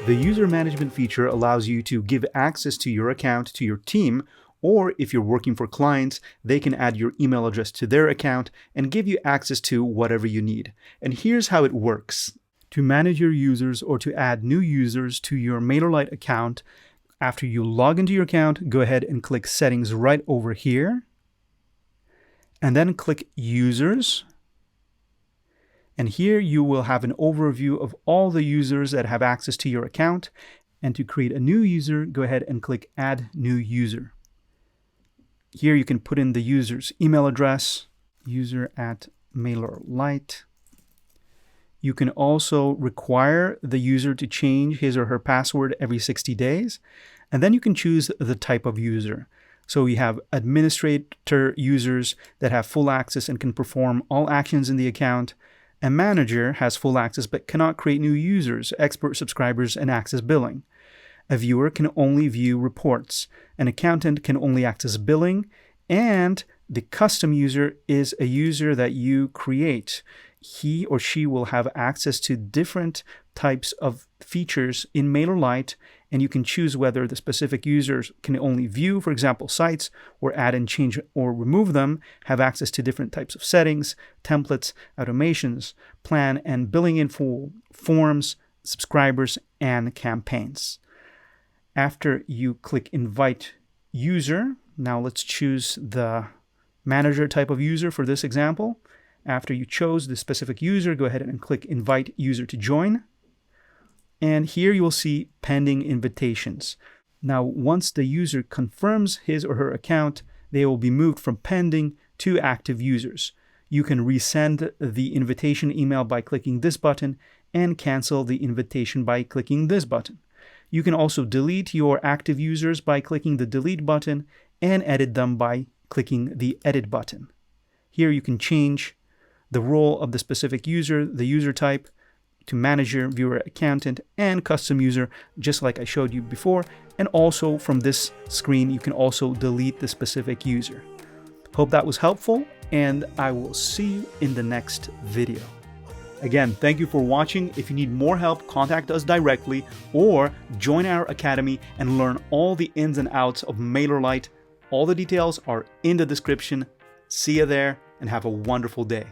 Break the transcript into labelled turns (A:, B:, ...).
A: The user management feature allows you to give access to your account to your team, or if you're working for clients, they can add your email address to their account and give you access to whatever you need. And here's how it works. To manage your users or to add new users to your MailerLite account, after you log into your account, go ahead and click Settings right over here, and then click Users. And here you will have an overview of all the users that have access to your account. And to create a new user, go ahead and click Add New User. Here you can put in the user's email address, user@MailerLite. You can also require the user to change his or her password every 60 days. And then you can choose the type of user. So we have administrator users that have full access and can perform all actions in the account. A manager has full access but cannot create new users, expert subscribers, and access billing. A viewer can only view reports. An accountant can only access billing. And the custom user is a user that you create. He or she will have access to different types of features in MailerLite, and you can choose whether the specific users can only view, for example, sites, or add and change or remove them, have access to different types of settings, templates, automations, plan and billing info, forms, subscribers, and campaigns. After you click Invite User, now let's choose the manager type of user for this example. After you chose the specific user, go ahead and click Invite User to Join. And here you will see Pending Invitations. Now, once the user confirms his or her account, they will be moved from pending to active users. You can resend the invitation email by clicking this button and cancel the invitation by clicking this button. You can also delete your active users by clicking the Delete button and edit them by clicking the Edit button. Here you can change the role of the specific user, the user type, to manager, viewer, accountant, and custom user, just like I showed you before. And also from this screen, you can also delete the specific user. Hope that was helpful, and I will see you in the next video. Again, thank you for watching. If you need more help, contact us directly or join our academy and learn all the ins and outs of MailerLite. All the details are in the description. See you there and have a wonderful day.